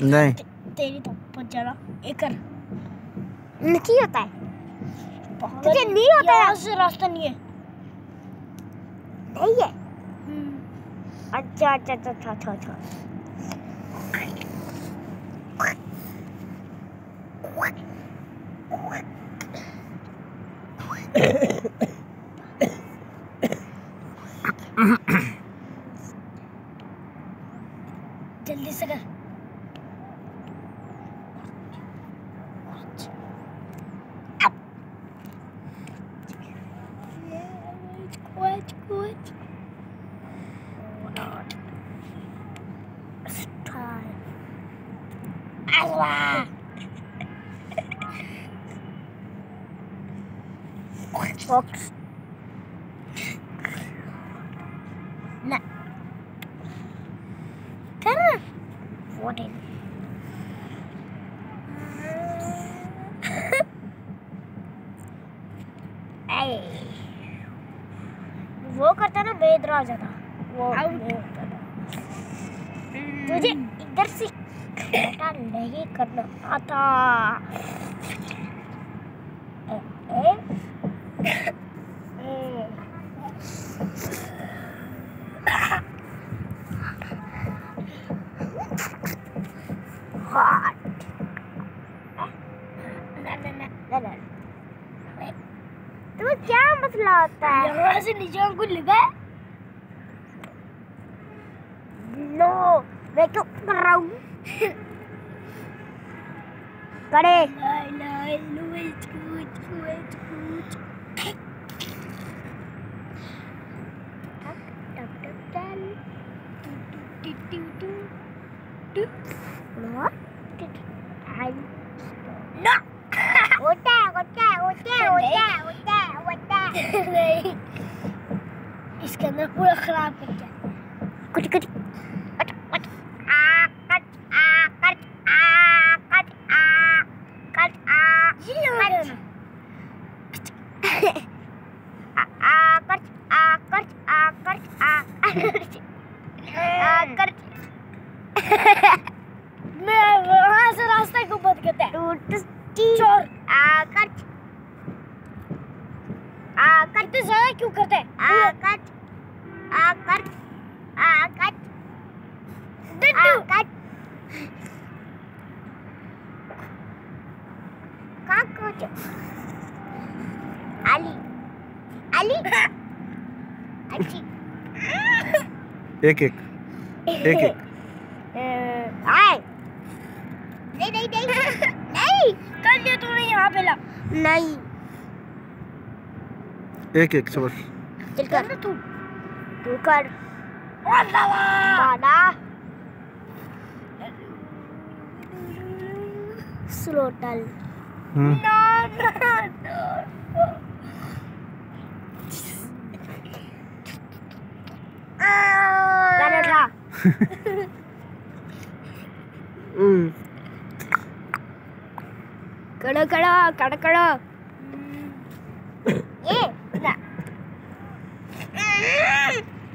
नहीं तेरी तो पंचाला एकर नहीं होता है, तुझे नहीं होता है। यहाँ से रास्ता नहीं है। नहीं है। अच्छा अच्छा अच्छा अच्छा अच्छा अच्छा। जल्दी से कर। Fox. Nah. Karena 14. वो करता ना बेद राजा था वो होता था। तुझे इधर से नहीं करना आता। तुम्हें क्या मसला होता है? यहाँ से नीचे को लगा है? नो, मैं क्यों कर रहा हूँ? करे। नहीं, इसके अंदर पूरा खराब कर दिया। कुछ कुछ मैं वहाँ से रास्ते को बंद करता है। चोर करते ज्यादा क्यों करते हैं? अली एक एक आए नहीं कर लिया तूने यहाँ पे ला। नहीं एक सब चल कर तू कर बाला स्लो टल कड़ा कड़ा कड़ा कड़ा ये ना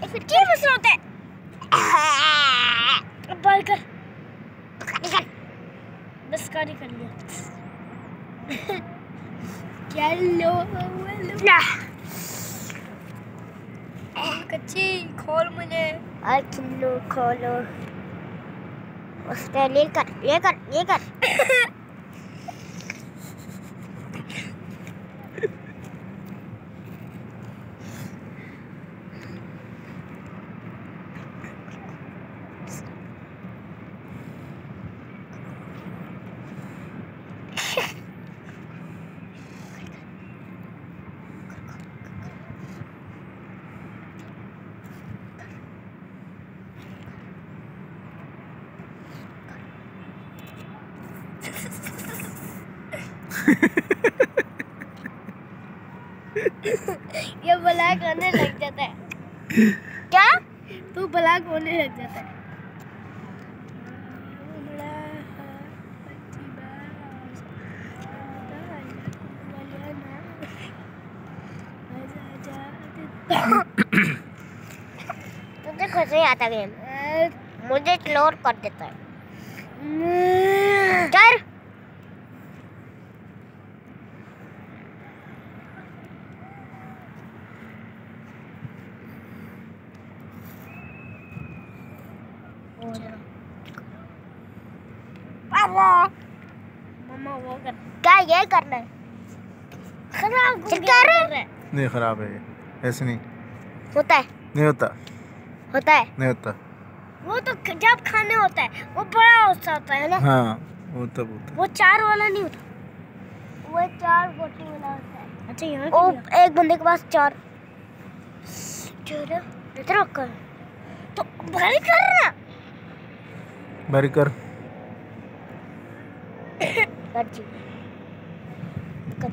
इसमें क्या मसला होता है? अब बाल कर बस कार्य कर लिया। क्या लो कच्ची खोल मुझे। किलो खोलो उसने लेकर ये ब्लैक होने लग जाता है। क्या तू ब्लैक होने लग जाता है। तुझे कुछ नहीं आता गेम, मुझे एक्सप्लोर कर देता है। चल मम्मा वो कर, क्या ये करना है? खराब नहीं खराब है ये, ऐसे नहीं होता है, नहीं होता, होता है नहीं होता। वो तो जब खाने होता है वो बड़ा होता है ना। हाँ वो तब होता वो 4 वाला नहीं होता, वो 4 गोटी वाला होता है। अच्छा यहाँ ओ एक बंदे के पास 4 चलो इधर कर तो भारी कर रहा है। बारी कर जी कर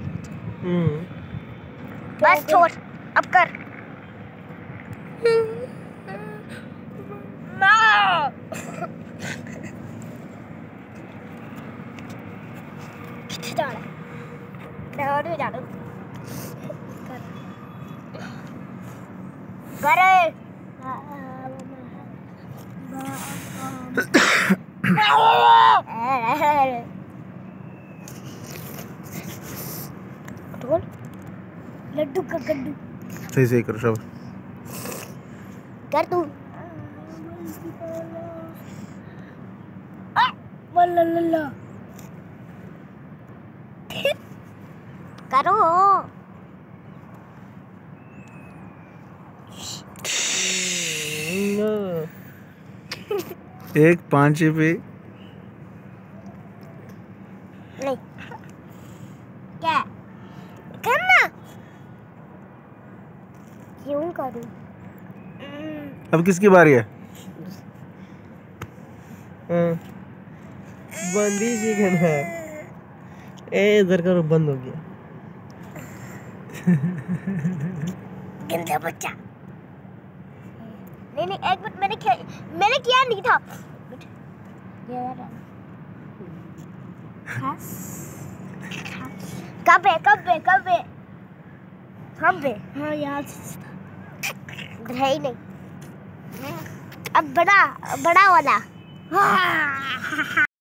बस छोड़ अब कर कितने जाना मैं और भी जाना करे लड्डू का गड्डू सही सही करो सब कर तू करो एक 5 पे नहीं क्या करना क्यों करूं अब किसकी बारी है? बंदी जी करना है। ए इधर करो, बंद हो गया। गंदा बच्चा। नहीं नहीं एक मिनट मैंने किया नहीं था। कब है हाँ याद है ही नहीं। अब बड़ा वाला